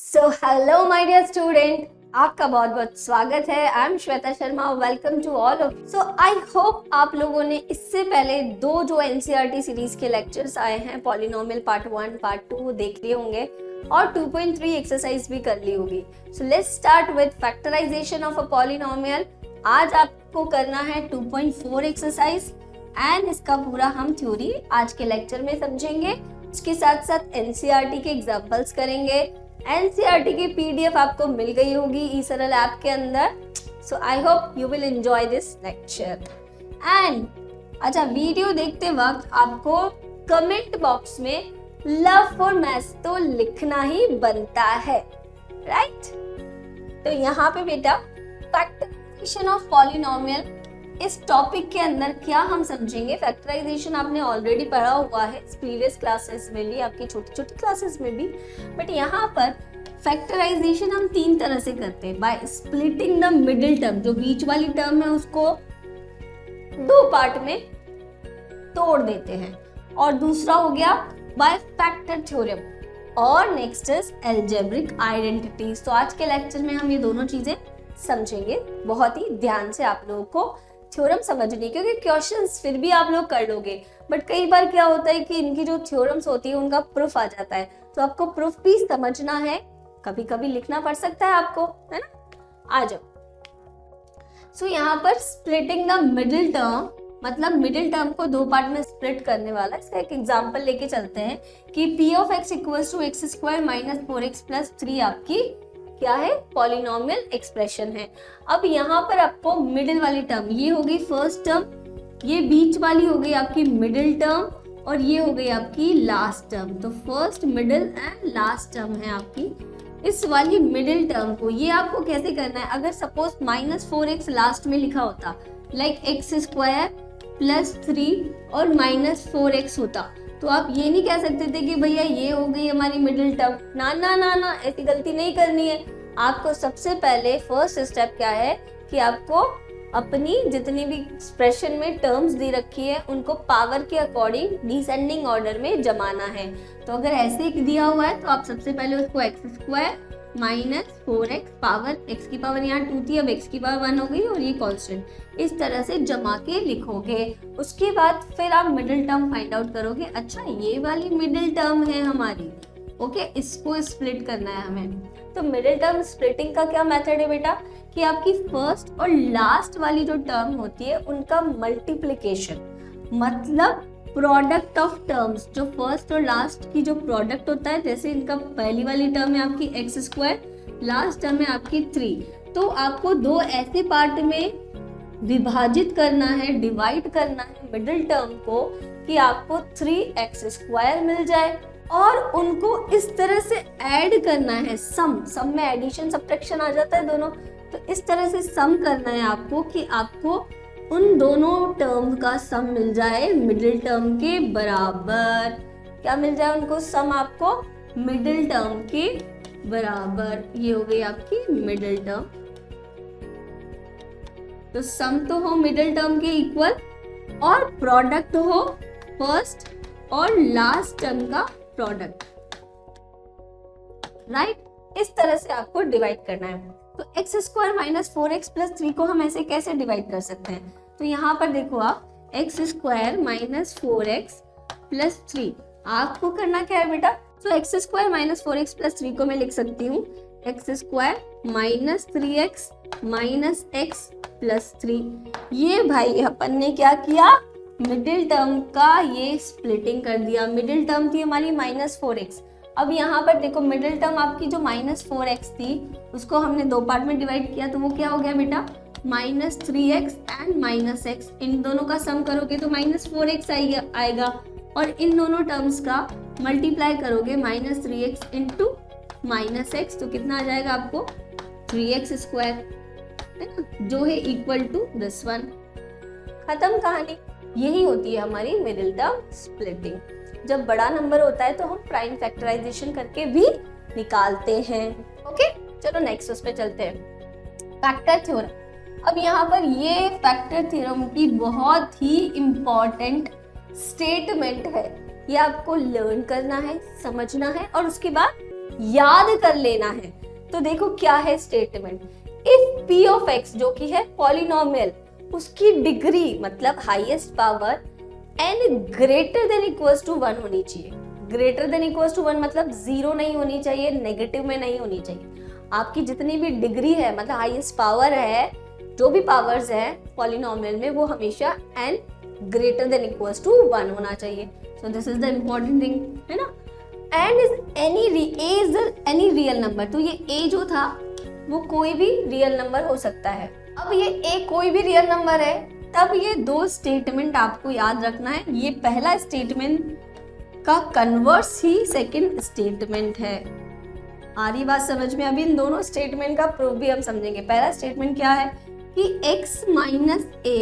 So hello my dear student, आपका बहुत बहुत स्वागत है। I am Shweta Sharma, welcome to all of. So I hope आप लोगों ने इससे पहले दो जो एनसीईआरटी सीरीज के लेक्चर्स आए हैं, पॉलिनोमियल पार्ट 1 पार्ट 2 वो देख लिए होंगे और 2.3 एक्सरसाइज भी कर ली होगी। So let's start with factorisation of a polynomial. आज आपको करना है 2.4 एक्सरसाइज एंड इसका पूरा हम थ्योरी आज के लेक्चर में समझेंगे। उसके साथ साथ एनसीईआरटी के एग्जांपल्स करेंगे। एनसीईआरटी की पीडीएफ आपको मिल गई होगी ई सरल ऐप के अंदर। So I hope you will enjoy this lecture. And अच्छा, वीडियो देखते वक्त आपको कमेंट बॉक्स में लव फॉर मैथ्स तो लिखना ही बनता है, राइट? तो यहाँ पे बेटा फैक्टराइजेशन ऑफ पॉलिनोमियल इस टॉपिक के अंदर क्या हम समझेंगे। फैक्टराइजेशन आपने ऑलरेडी पढ़ा हुआ है प्रीवियस क्लासेस में भी, आपकी छोटी छोटी क्लासेस में भी, बट यहाँ पर फैक्टराइजेशन हम तीन तरह से करते हैं। Bye splitting the middle term, जो बीच वाली टर्म है उसको दो पार्ट में तोड़ देते हैं, और दूसरा हो गया बाय फैक्टर थ्योरम, और नेक्स्ट इज अलजेब्रिक आइडेंटिटीज। तो आज के लेक्चर में हम ये दोनों चीजें समझेंगे। बहुत ही ध्यान से आप लोगों को थ्योरम समझनी, क्योंकि क्वेश्चंस फिर भी आप लोग कर लोगे, बट कई बार क्या होता है कि इनकी जो थ्योरम्स होती है उनका प्रूफ आ जाता है, तो आपको प्रूफ भी समझना है, कभी कभी लिखना पड़ सकता है आपको, है ना? आ जाओ। सो यहाँ पर स्प्लिटिंग द मिडिल टर्म मतलब मिडिल टर्म को दो पार्ट में स्प्लिट करने वाला, इसका एक एग्जांपल लेके चलते हैं कि p of x equals to x square minus 4x plus 3 आपकी क्या है, पॉलिनोमियल एक्सप्रेशन है। अब यहाँ पर आपको मिडिल वाली टर्म, ये हो गई फर्स्ट टर्म, ये बीच वाली हो गई आपकी मिडिल टर्म, और ये हो गई आपकी लास्ट टर्म। तो first, middle and last term है आपकी। इस वाली मिडिल टर्म को ये आपको कैसे करना है, अगर सपोज माइनस 4x लास्ट में लिखा होता, लाइक x स्क्वायर प्लस 3 और माइनस 4x होता, तो आप ये नहीं कह सकते थे कि भैया ये हो गई हमारी मिडिल टर्म। ना ना ना ना, ऐसी गलती नहीं करनी है। आपको सबसे पहले फर्स्ट स्टेप क्या है कि आपको अपनी जितनी भी एक्सप्रेशन में टर्म्स दी रखी है उनको पावर के अकॉर्डिंग डिसेंडिंग ऑर्डर में जमाना है। तो अगर ऐसे दिया हुआ है तो आप सबसे पहले उसको x square minus 4x power, x की पावर यहाँ 2 थी, अब x की पावर 1 हो गई, और ये कांस्टेंट, इस तरह से जमा के लिखोगे। उसके बाद फिर आप मिडिल टर्म फाइंड आउट करोगे। अच्छा, ये वाली मिडिल टर्म है हमारी, ओके, इसको स्प्लिट करना है हमें। तो मिडिल टर्म स्प्लिटिंग का क्या मेथड है बेटा, कि आपकी फर्स्ट और लास्ट वाली जो टर्म होती है उनका मल्टीप्लिकेशन, मतलब प्रोडक्ट ऑफ टर्म्स, जो फर्स्ट और लास्ट की जो प्रोडक्ट होता है, जैसे इनका पहली वाली टर्म है आपकी एक्स स्क्वायर, लास्ट टर्म है आपकी 3, तो आपको दो ऐसे पार्ट में विभाजित करना है, डिवाइड करना है मिडिल टर्म को, कि आपको 3x स्क्वायर मिल जाए, और उनको इस तरह से ऐड करना है। सम में एडिशन सब्ट्रैक्शन आ जाता है दोनों, तो इस तरह से सम करना है आपको कि आपको उन दोनों टर्म का सम मिल जाए मिडिल टर्म के बराबर। क्या मिल जाए उनको सम, आपको मिडिल टर्म के बराबर। ये हो गई आपकी मिडिल टर्म। तो सम तो हो मिडिल टर्म के इक्वल, और प्रोडक्ट हो फर्स्ट और लास्ट टर्म का प्रोडक्ट, राइट? इस तरह से आपको डिवाइड करना है। तो x square minus 4x plus 3 को हम ऐसे कैसे डिवाइड कर सकते हैं, तो यहाँ पर देखो आप x square minus 4x plus 3, आपको करना क्या है बेटा, तो x square minus 4x plus 3 को मैं लिख सकती हूँ x square minus 3x minus x plus 3। ये भाई अपन ने क्या किया, मिडिल टर्म का ये स्प्लिटिंग कर दिया। मिडिल टर्म थी हमारी माइनस 4x, अब यहाँ पर देखो मिडिल टर्म आपकी जो माइनस 4x थी उसको हमने दो पार्ट में डिवाइड किया, तो वो क्या हो गया बेटा, minus 3x and minus x। इन दोनों का सम करोगे तो माइनस 4x आएगा, और इन दोनों टर्म्स का मल्टीप्लाई करोगे minus 3x into minus x, तो कितना आ जाएगा आपको 3x स्क्वायर, है ना, जो है इक्वल टू दिस वन। खत्म कहानी। यही होती है हमारी मिडिल टर्म स्प्लिटिंग। जब बड़ा नंबर होता है तो हम प्राइम फैक्टराइजेशन करके भी निकालते हैं। ओके, चलो नेक्स्ट उस पे चलते हैं, फैक्टर थ्योरम। अब यहाँ पर ये फैक्टर थ्योरम की बहुत ही इम्पोर्टेंट स्टेटमेंट है, ये आपको लर्न करना है, समझना है, और उसके बाद याद कर लेना है। तो देखो क्या है statement, if p of x जो कि है पॉलिनोमियल, उसकी डिग्री मतलब highest power n greater than equals to 1 होनी चाहिए। ग्रेटर देन इक्वल्स टू 1 मतलब 0 नहीं होनी चाहिए, नेगेटिव में नहीं होनी चाहिए। आपकी जितनी भी डिग्री है मतलब हाईएस्ट पावर है, जो भी पावर्स है पॉलिनोमियल में, वो हमेशा n greater than equals to 1 होना चाहिए। So this is the important thing, है ना। And is any real number, तो ये a जो था वो कोई भी रियल नंबर हो सकता है। अब ये a कोई भी रियल नंबर है, तब ये दो स्टेटमेंट आपको याद रखना है। ये पहला स्टेटमेंट का कन्वर्स ही सेकंड स्टेटमेंट है। आ रही बात समझ में? अभी इन दोनों स्टेटमेंट का प्रूफ भी हम समझेंगे। पहला स्टेटमेंट क्या है कि x minus a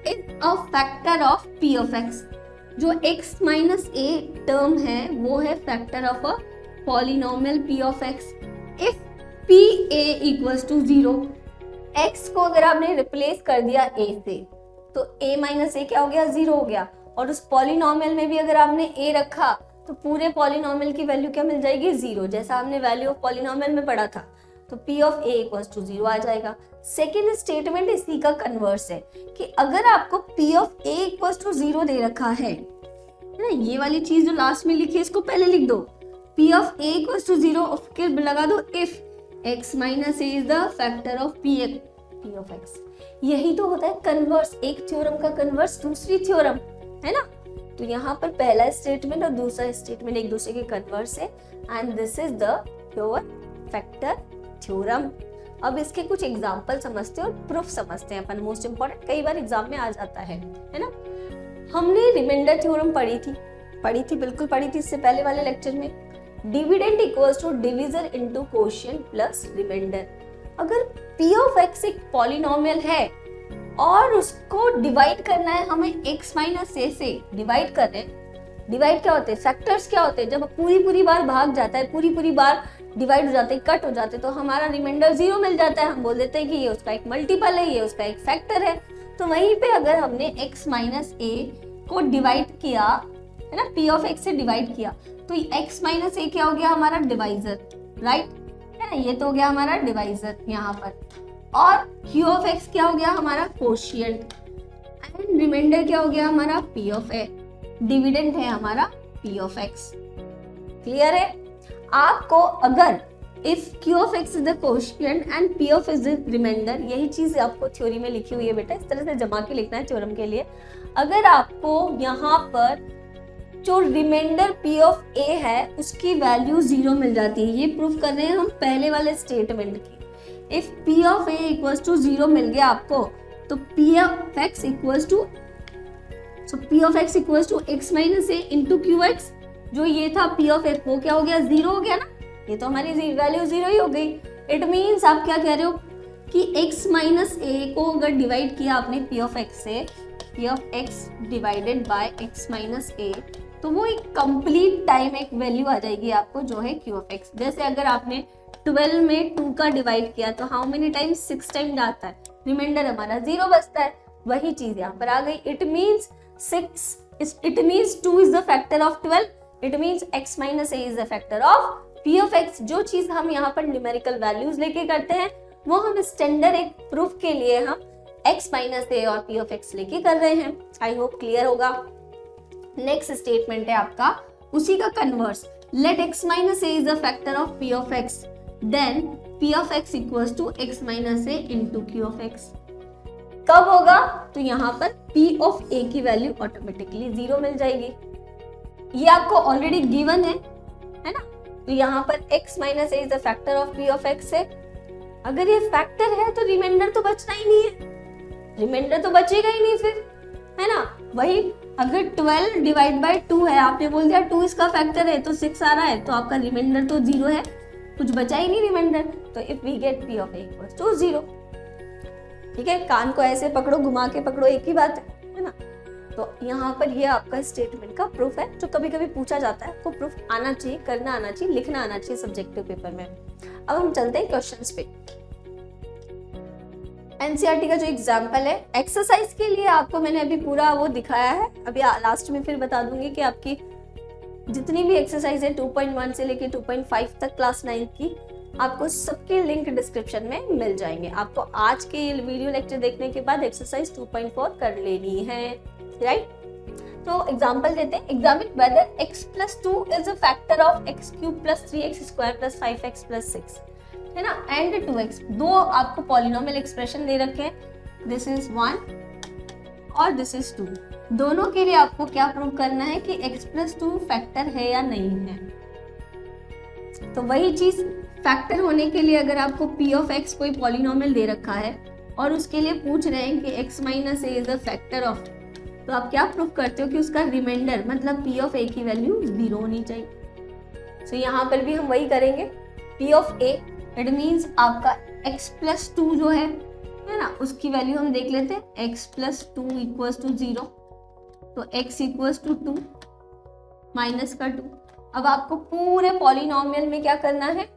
is a factor of p of x। जो x माइनस a टर्म है वो है factor of a polynomial p of x। If p a equals to 0, x को अगर आपने रिप्लेस कर दिया a से, तो a माइनस a क्या हो गया? 0 हो गया। और उस पॉलिनोमियल में भी अगर आपने a रखा तो पूरे पॉलिनोमियल की वैल्यू क्या मिल जाएगी? 0, जैसा हमने वैल्यू ऑफ पॉलिनोमियल में पढ़ा था। तो p of a equals to 0 आ जाएगा। सेकेंड स्टेटमेंट इसी का कन्वर्स है कि अगर आपको p of a equals to 0 दे रखा है ना, ये वाली चीज जो लास्ट में लिखी है इसको पहले लिख दो, p of a equals to 0, और फिर लगा दो if x minus a is the factor of p of x। यही तो होता है कन्वर्स, एक थ्योरम का कन्वर्स दूसरी थ्योरम, है ना। तो यहाँ पर पहला स्टेटमेंट और दूसरा स्टेटमेंट एक दूसरे के कन्वर्स है, and this is the pure factor theorem. अब इसके कुछ एग्जांपल समझते हैं और प्रूफ समझते हैं अपन। मोस्ट इंपॉर्टेंट, कई बार एग्जाम में आ जाता है ना। हमने रिमाइंडर थ्योरम पढ़ी थी बिल्कुल पढ़ी थी इससे पहले वाले लेक्चर में। Dividend equals to division into quotient plus remainder. अगर p ऑफ x एक पॉलिनोमियल है और उसको डिवाइड करना है हमें x माइनस a से डिवाइड कर रहे हैं। डिवाइड क्या होते हैं? फैक्टर्स क्या होते हैं? जब पूरी बार भाग जाता है, पूरी बार डिवाइड हो जाते हैं, कट हो जाते हैं, तो हमारा रिमाइंडर 0 मिल जाता है। हम बोल देते हैं कि ये उसका एक मल्टीपल है, ये उसका एक फैक्टर है। तो वहीं पे अगर हमने x माइनस a को डिवाइड किया, है ना, p ऑफ x से डिवाइड किया, तो x माइनस a क्या हो गया? हमारा डिवाइजर, राइट, है ना। ये तो हो गया हमारा डिवाइजर यहाँ पर। और q ऑफ x क्या हो गया? हमारा कोशिएंट। एंड रिमाइंडर क्या हो गया? हमारा p ऑफ a। डिविडेंड है हमारा p ऑफ x। क्लियर है? आपको अगर if q of x is the quotient and p of x is remainder, यही चीज आपको थ्योरी में लिखी हुई है बेटा, इस तरह से जमा के लिखना है थ्योरम के लिए। अगर आपको यहाँ पर जो रिमाइंडर p ऑफ a है उसकी वैल्यू 0 मिल जाती है, ये प्रूफ कर रहे हैं हम पहले वाले स्टेटमेंट की। If p of a equals to 0 मिल गया आपको, तो p of x equals to x minus a into qx। जो ये था p ऑफ x वो क्या हो गया? 0 हो गया ना। ये तो हमारी वैल्यू 0 ही हो गई। इट मीन्स आप क्या कह रहे हो कि x माइनस a को अगर डिवाइड किया आपने p ऑफ x से, p of x divided by x minus a, तो वो एक कंप्लीट टाइम एक वैल्यू आ जाएगी आपको जो है q ऑफ x। जैसे अगर आपने 12 में 2 का डिवाइड किया तो हाउ मेनी टाइम्स? 6 टाइम जाता है, रिमाइंडर हमारा 0 बचता है। वही चीज यहाँ पर आ गई। It means 2 is the factor of 12। It means x minus a is the factor of p of x। जो चीज हम यहाँ पर न्यूमेरिकल वैल्यूज लेके करते हैं वो हम स्टैंडर्ड एक प्रूफ के लिए हम x माइनस a और p ऑफ x लेके कर रहे हैं। आई होप क्लियर होगा। नेक्स्ट स्टेटमेंट है आपका उसी का converse. Let x minus a is the factor of p of x, then p of x equals to x minus a into q of x। कब होगा? तो यहाँ पर p ऑफ a की वैल्यू ऑटोमेटिकली 0 मिल जाएगी। ये आपको ऑलरेडी गिवन है ना। तो यहाँ पर x minus a is the factor of p of x है। अगर ये फैक्टर है तो रिमाइंडर तो बचना ही नहीं है, रिमाइंडर तो बचेगा ही नहीं फिर, है ना। वही अगर 12 डिवाइड बाय 2 है, आपने बोल दिया 2 इसका फैक्टर है तो 6 आ रहा है, तो आपका रिमाइंडर तो 0 है, कुछ बचा ही नहीं रिमाइंडर। तो if we get p of a equals to 0। ठीक है, कान को ऐसे पकड़ो, घुमा के पकड़ो, एक ही बात है ना। तो यहाँ पर ये आपका स्टेटमेंट का प्रूफ है जो कभी कभी पूछा जाता है। आपको प्रूफ आना चाहिए, करना आना चाहिए, लिखना आना चाहिए सब्जेक्टिव पेपर में। अब हम चलते हैं क्वेश्चंस पे। एनसीईआरटी का जो एग्जाम्पल है एक्सरसाइज के लिए, आपको मैंने अभी पूरा वो दिखाया है, अभी लास्ट में फिर बता दूंगी कि आपकी जितनी भी एक्सरसाइज है 2.1 से लेके 2.5 तक क्लास 9 की, आपको सबके लिंक डिस्क्रिप्शन में मिल जाएंगे। आपको आज के वीडियो लेक्चर देखने के बाद एक्सरसाइज 2.4 कर लेनी है, राइट। तो एग्जांपल देते हैं। Examine whether x plus 2 is a factor of x cube plus 3x square plus 5x plus 6, है ना, एंड 2x। दो आपको पॉलिनोमियल एक्सप्रेशन दे रखे हैं, दिस इज 1 और दिस इज 2। दोनों के लिए आपको क्या प्रूव करना है कि x plus 2 फैक्टर है या नहीं है। तो वही चीज फैक्टर होने के लिए अगर आपको p of x कोई पॉलिनोमियल दे रखा है और उसके लिए पूछ रहे हैं कि x minus a is the factor of, तो आप क्या प्रूव करते हो कि उसका रिमाइंडर मतलब p of a की वैल्यू 0 होनी चाहिए। तो यहाँ पर भी हम वही करेंगे। p of a it means आपका x plus 2 जो है ना, उसकी वैल्यू हम देख लेते हैं। x plus 2 इक्वल्स टू 0, तो x इक्वल्स टू 2 माइनस का 2। अब आपको पूरे पॉलिनोमियल में क्या करना है,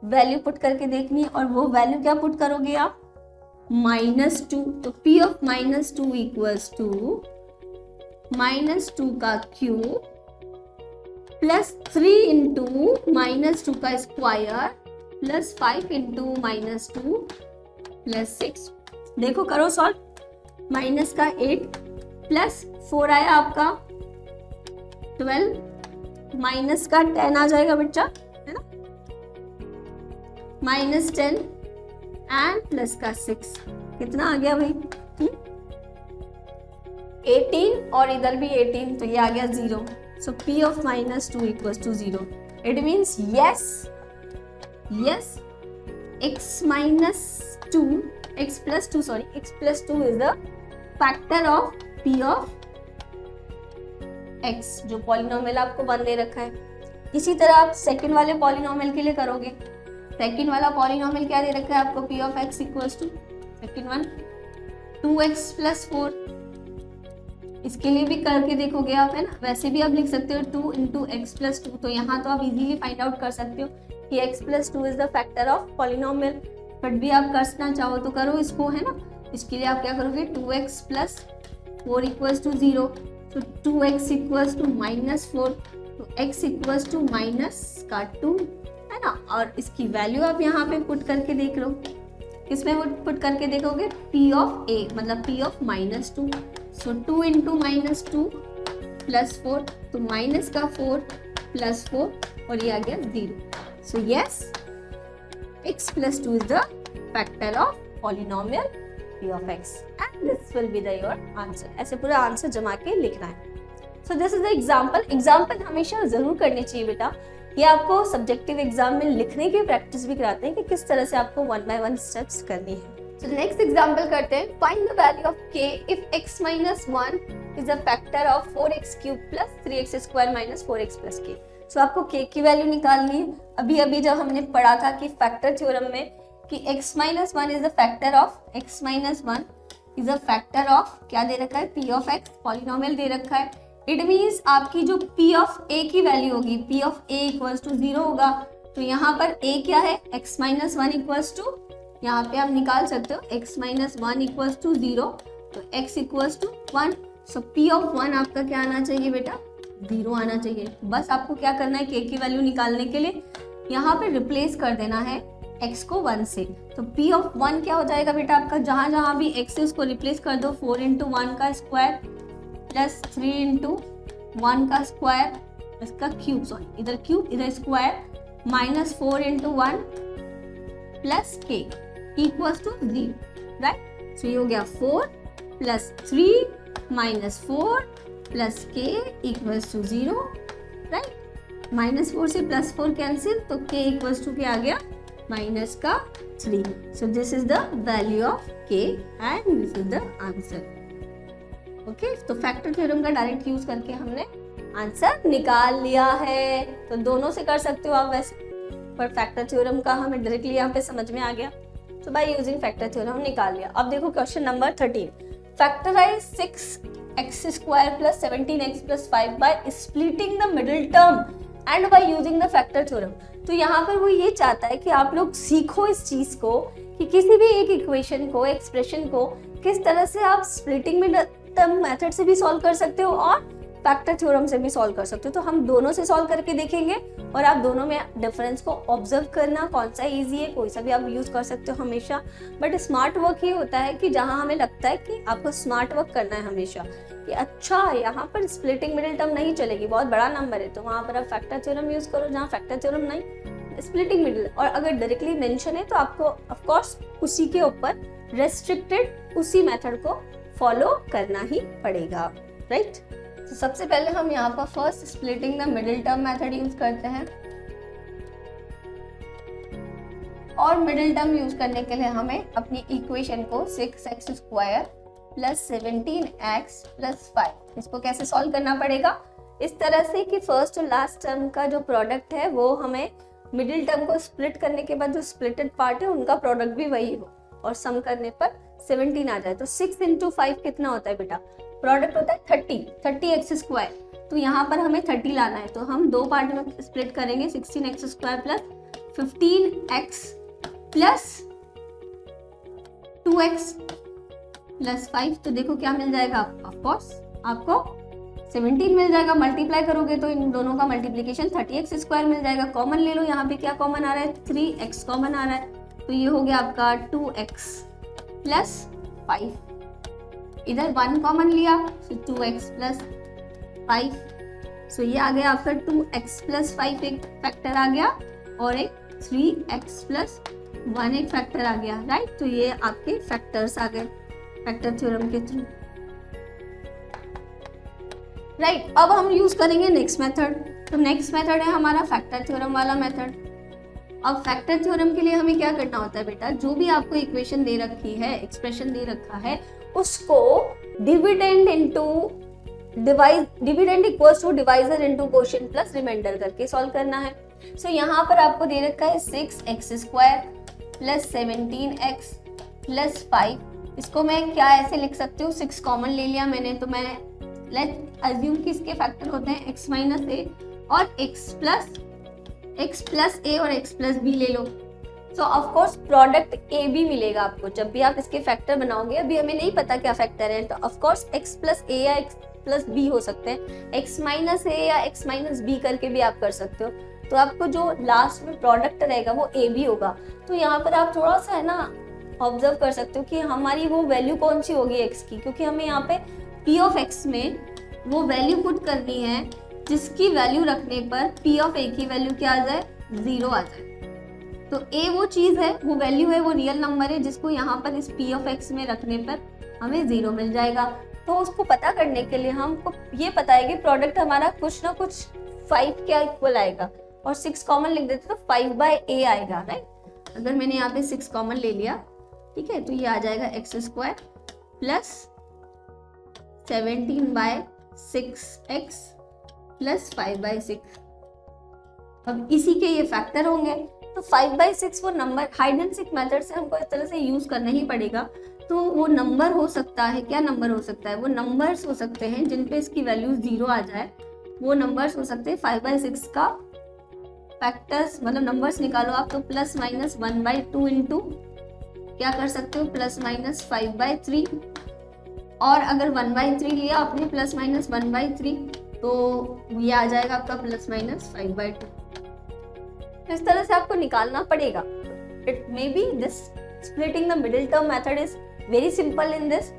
वैल्यू पुट करके देखनी है, और वो वैल्यू क्या पुट करोगे आप, -2। तो p of -2 इक्वल्स टू -2 का क्यूब प्लस 3 इंटू -2 का स्क्वायर प्लस 5 इंटू -2 प्लस 6। देखो करो सॉल्व। माइनस का 8 प्लस 4 आया आपका 12, माइनस का 10 आ जाएगा बच्चा, है ना, -10 एंड प्लस का 6, कितना आ गया भाई 18, और इधर भी 18, तो ये आ गया 0। So p of -2 equals to 0। It means yes x plus 2 is the factor of p of x, जो पॉलिनोमियल आपको 1 दे रखा है। इसी तरह आप सेकंड वाले पॉलिनोमियल के लिए करोगे। सेकंड वाला पॉलिनोमियल क्या दे रखा है आपको, p of x equals to second one 2x plus 4। इसके लिए भी करके देखोगे आप, है ना। वैसे भी आप लिख सकते हो 2 into x plus 2, तो यहाँ तो आप इजीली फाइंड आउट कर सकते हो कि x plus 2 is the factor of polynomial. But भी आप करना चाहो तो करो इसको, है ना। इसके लिए आप क्या करोगे, 2x plus 4 इक्वल्स टू 0, तो 2x इक्वल्स टू -4, तो x इक्वल्स टू माइनस का 2, है ना। और इसकी वैल्यू आप यहाँ पे पुट करके देख लो। किसमें पुट करके देखोगे, p of a मतलब p of -2, so 2 into -2 plus 4, तो माइनस का 4 प्लस 4, और ये आ गया 0। So yes x plus 2 is the factor of polynomial p of x, and this will be the your answer। ऐसे पूरा आंसर जमा के लिखना है। So this is the example। Example हमेशा जरूर करनी चाहिए बेटा, ये आपको सब्जेक्टिव एग्जाम में लिखने की प्रैक्टिस भी कराते हैं कि किस तरह से आपको 1 by 1 स्टेप्स करनी है। So नेक्स्ट एग्जाम्पल करते हैं। Find the value of k if x minus 1 is a factor of 4x cube plus 3x square minus 4x plus k। सो आपको k की वैल्यू निकालनी है। अभी जब हमने पढ़ा था कि फैक्टर थ्योरम में कि x minus 1 is a factor of x minus 1 is a factor of, क्या दे रखा है, p of x, पॉलिनोमियल दे रखा है। इट मीन्स आपकी जो p of a की वैल्यू होगी, p of a equals to 0 होगा। तो यहाँ पर a क्या है, x minus 1 इक्वल्स टू, यहाँ पे आप निकाल सकते हो x minus 1 इक्वल्स टू 0, तो x equals to 1। So p of 1 आपका क्या आना चाहिए बेटा, 0 आना चाहिए। बस आपको क्या करना है, k की वैल्यू निकालने के लिए यहाँ पे रिप्लेस कर देना है x को 1 से। तो p of 1 क्या हो जाएगा बेटा आपका, जहाँ जहाँ भी x है उसको रिप्लेस कर दो, 4 इंटू 1 का स्क्वायर प्लस 3 इंटू 1 का स्क्वायर, इसका क्यूब, सॉरी इधर क्यूब इधर square, minus 4 into 1 plus k equals to 0, right. So ये हो गया 4 plus 3 minus 4 plus k equals to 0, right. -4 से +4 कैंसिल, तो k इक्वल्स टू क्या आ गया, माइनस का 3। सो this is the value of k and this is the answer. Okay, तो factor theorem का डायरेक्ट यूज करके हमने आंसर निकाल लिया है। तो दोनों से कर सकते हो आप वैसे, पर फैक्टर थ्योरम का हमें डायरेक्टली यहाँ पे समझ में आ गया, तो बाय यूजिंग फैक्टर थ्योरम हम निकाल लिया। अब देखो question number 13, factorise 6x² + 17x + 5 by splitting the middle term and by using the factor theorem. तो यहाँ पर वो ये चाहता है कि आप लोग सीखो इस चीज को कि किसी भी एक इक्वेशन को, एक्सप्रेशन को किस तरह से आप स्प्लिटिंग मिडिल टर्म मेथड से भी सॉल्व कर सकते हो और फैक्टर थ्योरम से भी सॉल्व कर सकते हो। तो हम दोनों से सॉल्व करके देखेंगे और आप दोनों में डिफरेंस को ऑब्जर्व करना, कौन सा इजी है, कोई सा भी आप यूज कर सकते हो हमेशा। बट स्मार्ट वर्क ये होता है कि जहां हमें लगता है कि आपको स्मार्ट वर्क करना है हमेशा, कि अच्छा यहाँ पर स्प्लिटिंग मिडिल टर्म नहीं चलेगी, बहुत बड़ा नंबर है, तो वहां पर आप फैक्टर थ्योरम यूज करो, जहाँ फैक्टर थ्योरम नहीं, स्प्लिटिंग मिडिल। और अगर डायरेक्टली मेंशन है तो आपको ऑफ कोर्स उसी के ऊपर रेस्ट्रिक्टेड उसी मेथड को फॉलो करना ही पड़ेगा, राइट। तो सबसे पहले हम यहाँ पर first splitting the middle term method use करते हैं, और मिडिल टर्म यूज करने के लिए हमें अपनी इक्वेशन को 6x square plus 17x plus 5, इसको कैसे सॉल्व करना पड़ेगा, इस तरह से कि फर्स्ट और लास्ट टर्म का जो प्रोडक्ट है वो हमें मिडिल टर्म को स्प्लिट करने के बाद जो स्प्लिटेड पार्ट है उनका प्रोडक्ट भी वही हो, और सम करने पर 17 आ जाए। तो 6 into 5 कितना होता है बेटा, प्रोडक्ट होता है 30x स्क्वायर। तो यहाँ पर हमें 30 लाना है, तो हम दो पार्ट में स्प्लिट करेंगे, 16x square plus 15x plus 2x plus 5। तो देखो क्या मिल जाएगा, ऑफकोर्स आपको 17 मिल जाएगा। मल्टीप्लाई करोगे तो इन दोनों का मल्टीप्लीकेशन 30x स्क्वायर मिल जाएगा। कॉमन ले लो, यहाँ पे क्या कॉमन आ रहा है, 3x कॉमन आ रहा है, तो ये हो गया आपका 2x प्लस 5। इधर 1 कॉमन लिया, तो 2x प्लस 5, सो ये आ गया आपका 2x प्लस 5 एक फैक्टर आ गया, और एक 3x प्लस 1 एक फैक्टर आ गया, राइट। तो ये आपके फैक्टर्स आ गए फैक्टर थ्योरम के थ्रू, राइट। अब हम यूज करेंगे नेक्स्ट मेथड। तो नेक्स्ट मेथड है हमारा फैक्टर थ्योरम वाला मेथड। अब फैक्टर थ्योरम के लिए हमें क्या करना होता है बेटा, जो भी आपको इक्वेशन दे रखी है, एक्सप्रेशन दे रखा है, उसको dividend equals to divisor into quotient plus remainder करके सॉल्व करना है। सो यहाँ पर आपको दे रखा है 6x square plus 17x plus 5। इसको मैं क्या ऐसे लिख सकती हूँ, 6 कॉमन ले लिया मैंने, तो मैं लेट अज्यूम कि इसके फैक्टर होते हैं x माइनस ए और x प्लस ए और x प्लस बी ले लो। So of course product A B मिलेगा आपको जब भी आप इसके फैक्टर बनाओगे। अभी हमें नहीं पता क्या फैक्टर है, तो ऑफ कोर्स x प्लस ए या x प्लस बी हो सकते हैं, x माइनस ए या x माइनस बी करके भी आप कर सकते हो। तो आपको जो लास्ट में प्रोडक्ट रहेगा वो ए बी होगा। तो यहाँ पर आप थोड़ा सा है ना ऑब्जर्व कर सकते हो कि हमारी वो वैल्यू कौन सी होगी x की, क्योंकि हमें यहाँ पे p ऑफ x में वो वैल्यू पुट करनी है जिसकी वैल्यू रखने पर p ऑफ a की वैल्यू क्या आ जाए, 0 आ जाए। तो a वो चीज है, वो वैल्यू है, वो रियल नंबर है जिसको यहाँ पर इस p ऑफ x में रखने पर हमें 0 मिल जाएगा। तो उसको पता करने के लिए हमको ये पता है कि प्रोडक्ट हमारा कुछ ना कुछ 5 के इक्वल आएगा, और 6 कॉमन लिख देते तो 5/a आएगा, राइट। अगर मैंने यहाँ पे 6 कॉमन ले लिया, ठीक है, तो ये आ जाएगा x square plus 17/6x plus 5/6। अब इसी के ये फैक्टर होंगे, तो 5/6 वो number hide and seek method से हमको इस तरह से यूज करना ही पड़ेगा। तो वो नंबर हो सकता है, क्या नंबर हो सकता है, वो नंबर्स हो सकते हैं जिन पे इसकी वैल्यू 0 आ जाए। वो नंबर्स हो सकते हैं 5/6 का फैक्टर्स, मतलब नंबर्स निकालो आप, तो प्लस माइनस 1/2 इंटू क्या कर सकते हो, प्लस माइनस 5/3। और अगर 1/3 लिया आपने, प्लस माइनस 1/3, तो ये आ जाएगा आपका प्लस माइनस 5/2। इस तरह से आपको निकालना पड़ेगा। It may be this splitting the middle term method is very simple in this,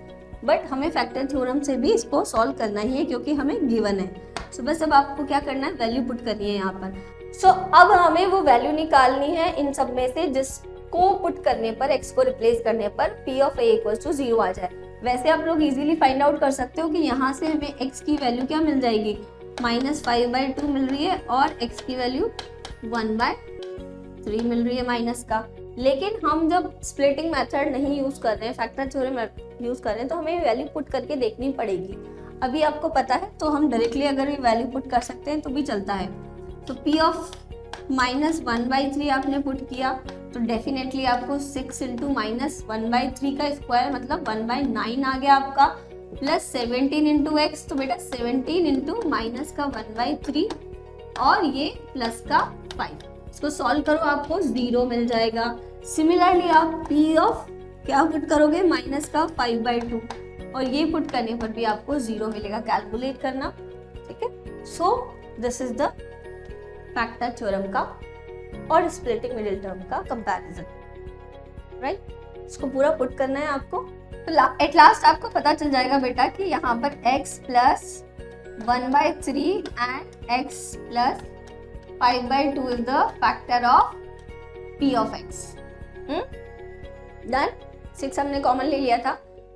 but हमें फैक्टर थ्योरम से भी इसको सॉल्व करना ही है क्योंकि हमें गिवन है। सो बस अब आपको क्या करना है, वैल्यू पुट करनी है यहाँ पर। सो अब हमें वो वैल्यू निकालनी है इन सब में से जिसको पुट करने पर, x को रिप्लेस करने पर p of a equals to 0 आ जाए। वैसे आप लोग इजीली फाइंड आउट कर सकते हो कि यहाँ से हमें x की वैल्यू क्या मिल जाएगी, -5/2 मिल रही है, और x की वैल्यू 1/3 मिल रही है माइनस का। लेकिन हम जब स्प्लिटिंग मेथड नहीं यूज कर रहे हैं, फैक्टर थ्योरम यूज कर रहे हैं, तो हमें वैल्यू पुट करके देखनी पड़ेगी। अभी आपको पता है तो हम डायरेक्टली अगर ये वैल्यू पुट कर सकते हैं तो भी चलता है। तो p ऑफ -1/3 आपने पुट किया तो डेफिनेटली आपको 6 इंटू -1/3 का स्क्वायर मतलब 1/9 आ गया आपका, प्लस 17 इंटू एक्स, तो बेटा 17 इंटू माइनस का 1/3 और ये प्लस का 5। इसको सॉल्व करो आपको 0 मिल जाएगा। सिमिलरली आप p ऑफ क्या पुट करोगे, माइनस का 5/2, और ये पुट करने पर भी आपको 0 मिलेगा। कैलकुलेट करना ठीक है। सो this is the factor theorem का और स्प्लिटिंग मिडिल टर्म का कंपैरिजन, राइट। इसको पूरा पुट करना है आपको, तो एट लास्ट आपको पता चल जाएगा बेटा कि यहाँ पर x plus 1/3 and x plus 5/2 is the factor of p of x। Done. 6 हमने कॉमन ले लिया था,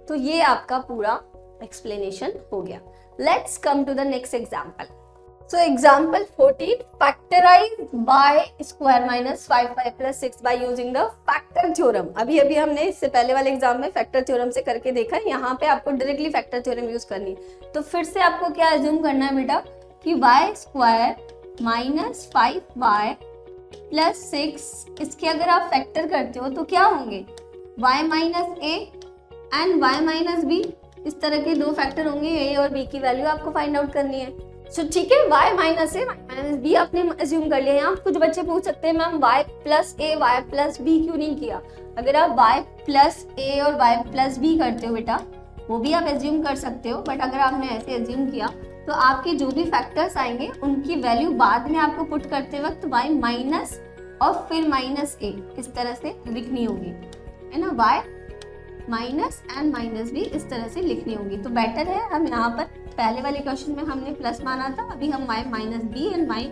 तो ये आपका पूरा एक्सप्लेनेशन हो गया। Let's come to the next example. So example 14, factorise by square minus 5y plus 6 by using the factor theorem. अभी हमने इससे पहले वाले एग्जाम में फैक्टर थ्योरम से करके देखा है, यहाँ पे आपको डायरेक्टली फैक्टर थ्योरम यूज करनी है। तो फिर से आपको क्या एज्यूम करना है बेटा कि y square minus 5y plus 6, इसके अगर आप फैक्टर करते हो तो क्या होंगे, y minus a and y minus b। इस तरह के दो फैक्टर होंगे, a और b की वैल्यू आपको फाइंड आउट करनी है। सो ठीक है, y minus a y minus b आपने अज्यूम कर लिया। यहाँ कुछ बच्चे पूछ सकते हैं ma'am y plus a y plus b क्यों नहीं किया। अगर आप y प्लस a और y प्लस b करते हो बेटा, वो भी आप अज्यूम कर सकते हो, बट अगर आपने ऐसे अज्यूम किया तो आपके जो भी फैक्टर्स आएंगे उनकी वैल्यू बाद में आपको पुट करते वक्त y माइनस और फिर माइनस a इस तरह से लिखनी होगी, है ना। y माइनस एंड माइनस भी इस तरह से लिखनी होगी। तो बेटर है हम यहाँ पर पहले वाले क्वेश्चन में हमने प्लस माना था, अभी हम y minus B and y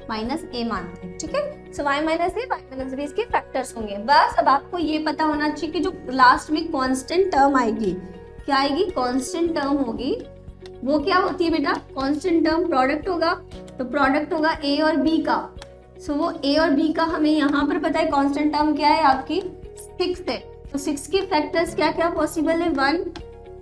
minus A मानते हैं, ठीक है। So y minus A y minus B इसके फैक्टर्स होंगे। बस अब आपको ये पता होना चाहिए कि जो लास्ट में कांस्टेंट टर्म आएगी, क्या आएगी, कांस्टेंट टर्म होगी। वो क्या होती है बेटा, कांस्टेंट टर्म प्रोडक्ट होगा, तो प्रोडक्ट होगा a और b का। सो वो a और b का हमें यहाँ पर पता है कांस्टेंट टर्म क्या है आपकी 6 है। तो 6 के फैक्टर्स क्या क्या पॉसिबल है, 1,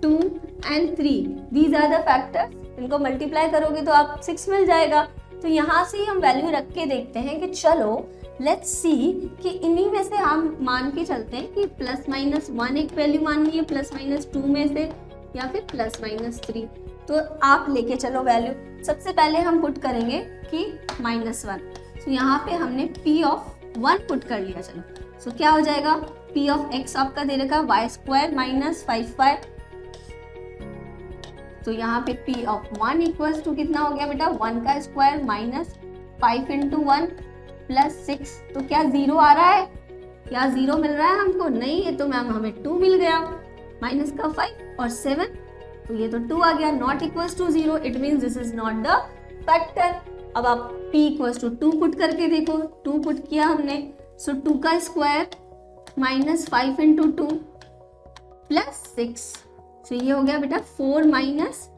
2 and 3। These are the factors. इनको मल्टीप्लाई करोगे तो आप 6 मिल जाएगा। तो यहाँ से हम वैल्यू रख के देखते हैं कि चलो लेट्स सी कि इन्हीं में से हम मान के चलते हैं कि प्लस माइनस 1 एक वैल्यू माननी है, प्लस माइनस 2 में से, या फिर प्लस माइनस 3। तो आप लेके चलो वैल्यू। सबसे पहले हम पुट करेंगे कि -1। तो यहाँ पे हमने p ऑफ 1 पुट कर लिया। चलो सो क्या हो जाएगा, p ऑफ x आपका दे रखा y स्क्वायर माइनस 5y। तो यहाँ पे p ऑफ 1 इक्वल्स टू कितना हो गया बेटा, 1 का स्क्वायर माइनस 5 इंटू 1 प्लस 6। तो क्या 0 आ रहा है, क्या 0 मिल रहा है हमको, नहीं। ये तो मैम हमें 2 मिल गया, माइनस का 5 और 7, तो ये तो 2 आ गया। Not equals to 0, it means this is not the factor. अब आप p इक्वल्स टू 2 पुट करके देखो, 2 पुट किया हमने। सो 2 का स्क्वायर माइनस 5 इंटू 2 प्लस 6। तो ये हो गया बेटा 4 माइनस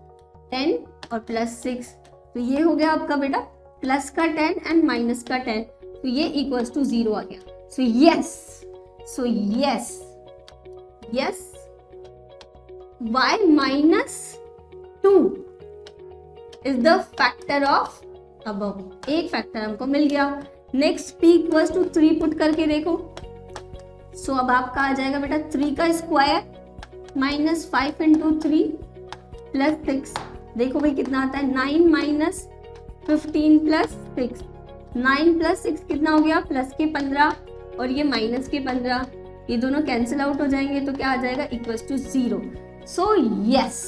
10 और प्लस 6। तो ये हो गया आपका बेटा प्लस का 10 एंड माइनस का 10। तो ये इक्वल्स टू 0 आ गया। So yes y minus 2 is the factor of above. एक फैक्टर हमको मिल गया। Next p equals to 3 put करके देखो। सो अब आपका आ जाएगा बेटा 3 का स्क्वायर माइनस 5 इंटू 3 प्लस 6। देखो भाई कितना आता है, 9 माइनस 15 प्लस 6। 9 प्लस 6 कितना हो गया, प्लस के 15 और ये माइनस के 15। ये दोनों कैंसिल आउट हो जाएंगे तो क्या आ जाएगा, equals to 0। So yes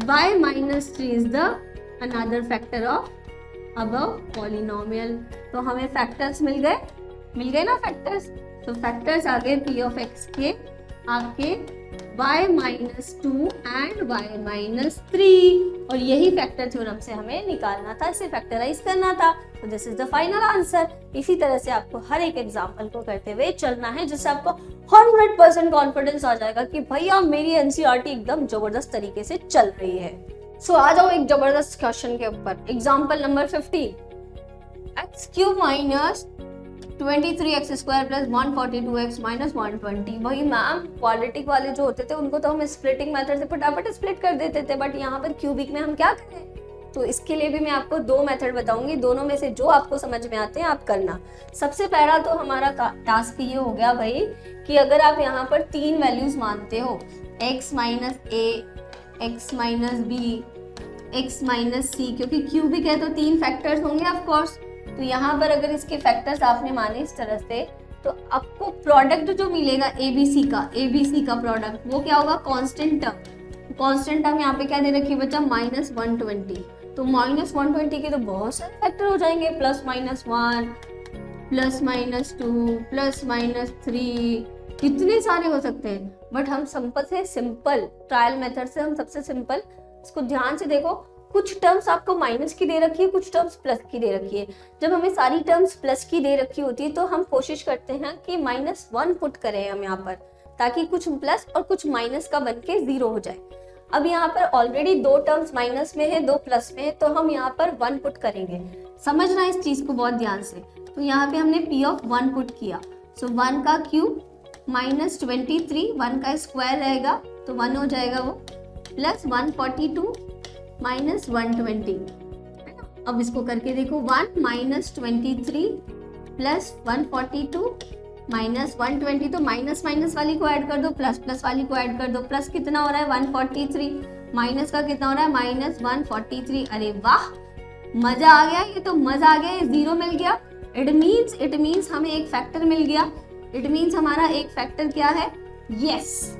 y minus 3 is the another factor of above polynomial. तो हमें फैक्टर्स मिल गए ना फैक्टर्स। तो फैक्टर्स आ गए p ऑफ x के आपके y minus 2 and y minus 3, और यही फैक्टर थ्योरम से हमें निकालना था, इसे फैक्टराइज करना था। तो this is the final answer. इसी तरह से आपको हर एक एग्जाम्पल को करते हुए चलना है, जिससे आपको 100% कॉन्फिडेंस आ जाएगा कि भैया मेरी एनसीईआरटी एकदम जबरदस्त तरीके से चल रही है। सो आ जाओ एक जबरदस्त क्वेश्चन के ऊपर। Example number 15, x cube minus 23x square plus 142x minus 120। वही मैम क्वाड्रेटिक वाले जो होते थे उनको तो हम स्प्लिटिंग मेथड से फटाफट स्प्लिट कर देते थे, बट यहाँ पर क्यूबिक में हम क्या करें। तो इसके लिए भी मैं आपको 2 मेथड बताऊंगी, दोनों में से जो आपको समझ में आते हैं आप करना। सबसे पहला तो हमारा टास्क ये हो गया भाई कि अगर आप यहाँ पर 3 वैल्यूज मानते हो, x minus a, x minus b, x minus c, क्योंकि क्यूबिक है तो 3 फैक्टर्स होंगे ऑफ कोर्स। तो यहाँ पर अगर इसके फैक्टर्स आपने माने इस तरह से, तो आपको प्रोडक्ट जो मिलेगा एबीसी का प्रोडक्ट, वो क्या होगा, कांस्टेंट टर्म। कांस्टेंट टर्म यहाँ पे क्या दे रखी है बच्चा, -120। तो -120 के तो बहुत सारे फैक्टर हो जाएंगे, +-1, +-2, +-3, कितने सारे हो सकते हैं। बट हम सिंपल ट्रायल मेथड से हम सबसे सिंपल, इसको ध्यान से देखो, कुछ टर्म्स आपको माइनस की दे रखी है, कुछ टर्म्स प्लस की दे रखी है। जब हमें सारी टर्म्स प्लस की दे रखी होती है तो हम कोशिश करते हैं कि -1 पुट करें हम यहाँ पर, ताकि कुछ प्लस और कुछ माइनस का बन के 0 हो जाए। अब यहाँ पर ऑलरेडी 2 टर्म्स माइनस में है, 2 प्लस में है, तो हम यहाँ पर 1 पुट करेंगे। समझना इस चीज को बहुत ध्यान से। तो यहाँ पे हमने P(1) पुट किया, सो 1 का क्यूब -23, 1 का स्क्वायर रहेगा तो 1 हो जाएगा वो, प्लस 142 -120। अब इसको करके देखो, 1 -23 प्लस 142 -120, तो माइनस माइनस वाली को ऐड कर दो, प्लस प्लस वाली को ऐड कर दो। प्लस कितना हो रहा है 143, माइनस का कितना हो रहा है -143। अरे वाह, मजा आ गया, ये तो मजा आ गया, ये 0 मिल गया। इट मीन्स हमें एक फैक्टर मिल गया। इट मीन्स हमारा एक फैक्टर क्या है, yes,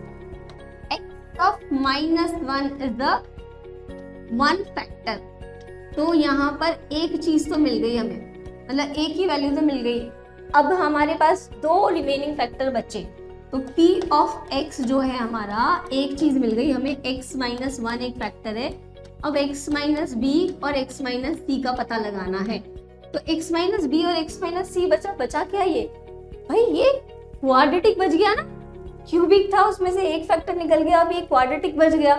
x of -1 is the 1 factor. तो यहाँ पर एक चीज तो मिल गई हमें, मतलब एक ही वैल्यू तो मिल गई। अब हमारे पास 2 रिमेनिंग फैक्टर बचे, तो p ऑफ x जो है हमारा, एक चीज मिल गई हमें, x-1 एक फैक्टर है। अब x-b और x-c का पता लगाना है। तो x-b और x-c बचा क्या, ये भाई ये क्वाड्रेटिक बच गया ना, क्यूबिक था उसमें से एक फैक्टर निकल गया, अब ये क्वाड्रेटिक बच गया।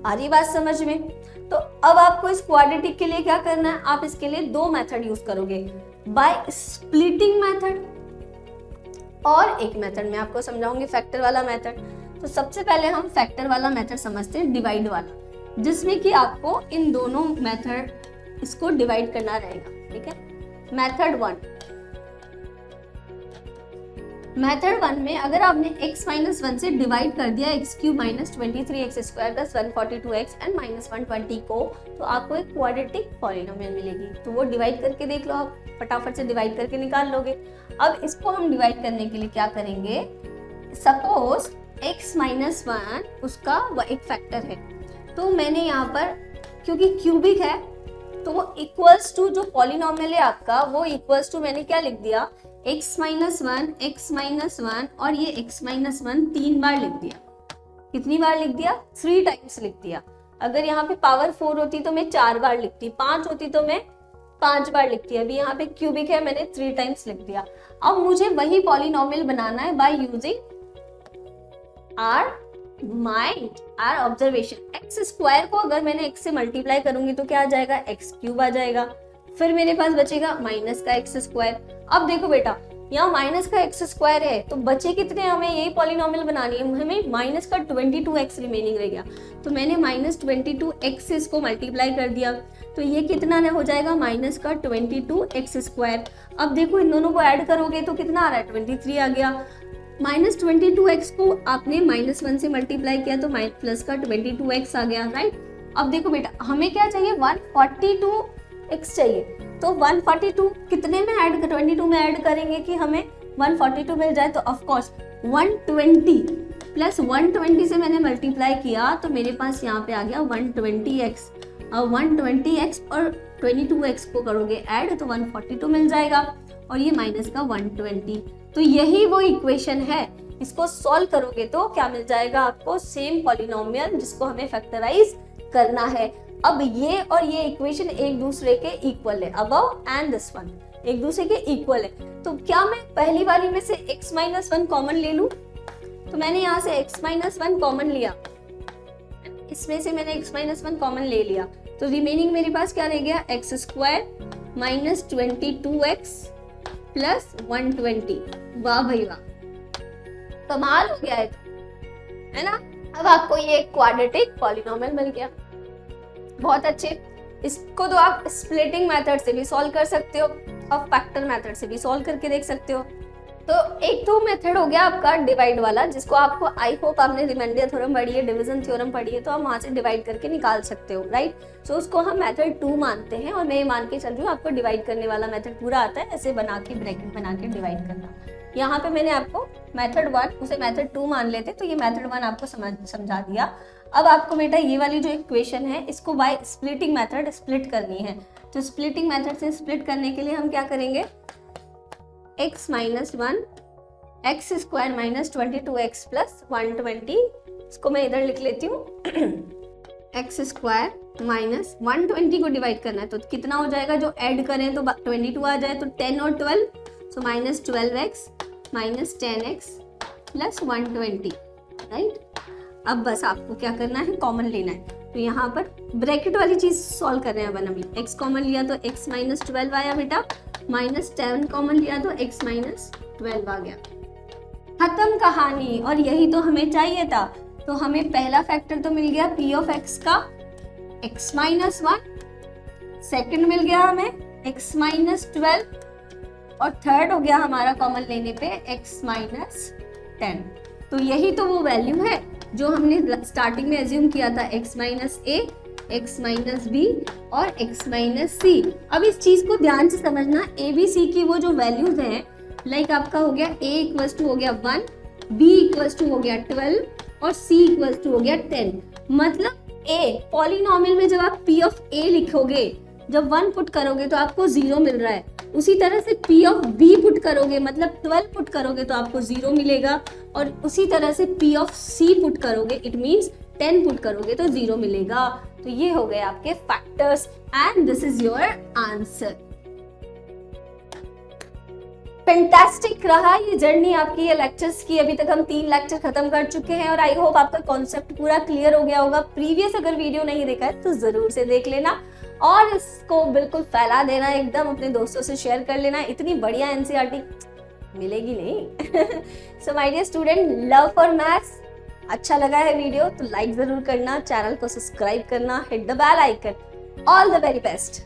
आ रही बात समझ में। तो अब आपको इस क्वाड्रेटिक के लिए क्या करना है, आप इसके लिए 2 मेथड यूज करोगे, बाय स्प्लिटिंग मेथड और एक मेथड मैं आपको समझाऊंगी फैक्टर वाला मेथड। तो सबसे पहले हम फैक्टर वाला मेथड समझते हैं, डिवाइड वाला, जिसमें कि आपको इन दोनों मेथड इसको डिवाइड करना रहेगा। ठीक है, मेथड 1 में अगर आपने x-1 से डिवाइड कर दिया x³ -23x² + 142x एंड -120 को, तो आपको एक क्वाड्रेटिक पॉलिनोमियल मिलेगी। तो वो डिवाइड करके देख लो, आप फटाफट से डिवाइड करके निकाल लोगे। अब इसको हम डिवाइड करने के लिए क्या करेंगे, सपोज x-1 उसका एक फैक्टर है, तो मैंने यहाँ पर क्योंकि क्यूबिक है तो वो इक्वल्स टू, जो पॉलिनोमियल है आपका वो इक्वल्स टू, मैंने क्या लिख दिया, x-1 और ये x-1 3 बार लिख दिया। कितनी बार लिख दिया, 3 टाइम्स लिख दिया। अगर यहाँ पे पावर 4 होती तो मैं 4 बार लिखती, 5 होती तो मैं 5 बार लिखती। अभी यहाँ पे क्यूबिक है, मैंने 3 टाइम्स लिख दिया। अब मुझे वही पॉलिनोमियल बनाना है by using our mind, our observation. x² को अगर मैंने x से मल्टीप्लाई करूंगी तो क्या आ जाएगा, x³ आ जाएगा। फिर मेरे पास बचेगा माइनस का x²। अब देखो बेटा, यहाँ माइनस का x² है तो बचे कितने, हमें यही पॉलिनोमियल बनानी है, हमें माइनस का 22x रिमेनिंग रह गया। तो मैंने -22x से इसको मल्टीप्लाई कर दिया, तो ये कितना हो जाएगा, माइनस का 22x²। अब देखो इन दोनों को ऐड करोगे तो कितना आ रहा है, 23 आ गया। -22x को आपने -1 से मल्टीप्लाई किया तो प्लस का 22x आ गया, राइट। अब देखो बेटा, हमें क्या चाहिए, 142x चाहिए। तो 142 कितने में ऐड, 22 में ऐड करेंगे कि हमें 142 मिल जाए। तो ऑफ कोर्स 120 प्लस 120 से मैंने मल्टीप्लाई किया तो मेरे पास यहाँ पे आ गया 120x। अब 120x और 22x को करोगे ऐड तो 142 मिल जाएगा, और ये माइनस का 120। तो यही वो इक्वेशन है, इसको सॉल्व करोगे तो क्या मिल जाएगा आपको, सेम पॉलिनोमियल जिसको हमें फैक्टराइज करना है। अब ये और ये इक्वेशन एक दूसरे के इक्वल है, अबव एंड दिस वन एक दूसरे के इक्वल है। तो क्या मैं पहली वाली में से x-1 कॉमन ले लूं, तो मैंने यहाँ से x-1 कॉमन लिया, इसमें से मैंने x-1 कॉमन ले लिया, तो रिमेनिंग मेरे पास क्या रह गया, x² -22x प्लस 120। वाह भाई वाह, कमाल हो गया है ना। अब आपको ये क्वाड्रेटिक पॉलिनोमियल मिल गया, बहुत अच्छे। इसको तो आप स्प्लिटिंग मेथड से भी सॉल्व कर सकते हो और फैक्टर मेथड से भी सॉल्व करके देख सकते हो। तो एक तो मेथड हो गया आपका डिवाइड वाला, जिसको आपको आई होप आपने रिमाइंडर थ्योरम पढ़ी है, डिवीजन थ्योरम पढ़ी है, तो आप वहां से डिवाइड करके निकाल सकते हो, राइट। सो उसको हम मेथड 2 मानते हैं, और मैं ये मान के चल रही हूँ आपको डिवाइड करने वाला मेथड पूरा आता है, ऐसे बना के ब्रैकेट बना के डिवाइड करना। यहाँ पे मैंने आपको मेथड 1 उसे मेथड 2 मान लेते, तो ये मेथड 1 आपको समझा दिया। अब आपको बेटा ये वाली जो इक्वेशन है इसको बाय स्प्लिटिंग मेथड स्प्लिट करनी है। तो स्प्लिटिंग मेथड से स्प्लिट करने के लिए हम क्या करेंगे, x minus 1 x square minus 22x plus 120, इसको मैं इधर लिख लेती हूँ एक्स स्क्वायर माइनस 120 को डिवाइड करना है तो कितना हो जाएगा, जो ऐड करें तो 22 आ जाए तो 10 और 12, so minus 12x minus 10x plus 120, right. अब बस आपको क्या करना है, कॉमन लेना है। तो यहाँ पर ब्रैकेट वाली चीज सॉल्व कर रहे हैं अपन अभी। x कॉमन लिया तो x माइनस 12 आया बेटा, माइनस 10 कॉमन लिया तो x माइनस 12 आ गया। खत्म कहानी, और यही तो हमें चाहिए था। तो हमें पहला फैक्टर तो मिल गया p ऑफ x का x माइनस 1, सेकेंड मिल गया हमें x माइनस 12, और थर्ड हो गया हमारा कॉमन लेने पे x माइनस 10। तो यही तो वो वैल्यू है जो हमने स्टार्टिंग में एज्यूम किया था, x minus a, x minus b और x माइनस c। अब इस चीज को ध्यान से समझना, a b c की वो जो वैल्यूज हैं, लाइक आपका हो गया a इक्वल्स टू हो गया 1, b इक्वल्स टू हो गया 12 और c इक्वल्स टू हो गया 10। मतलब a पॉलिनोमियल में जब आप p ऑफ a लिखोगे, जब 1 पुट करोगे तो आपको 0 मिल रहा है। उसी तरह से p ऑफ b पुट करोगे, मतलब 12 पुट करोगे तो आपको 0 मिलेगा, और उसी तरह से p ऑफ c पुट करोगे, इट मीन्स 10 पुट करोगे तो 0 मिलेगा। तो ये हो गए आपके factors and this is your answer. Fantastic रहा ये जर्नी आपकी, ये लेक्चर्स की। अभी तक हम 3 लेक्चर खत्म कर चुके हैं और आई होप आपका कॉन्सेप्ट पूरा क्लियर हो गया होगा। प्रीवियस अगर वीडियो नहीं देखा है तो जरूर से देख लेना और इसको बिल्कुल फैला देना, एकदम अपने दोस्तों से शेयर कर लेना। इतनी बढ़िया एनसीईआरटी मिलेगी नहीं। So my dear student, love for maths. अच्छा लगा है वीडियो तो लाइक जरूर करना, चैनल को सब्सक्राइब करना, hit the bell icon. All the very best.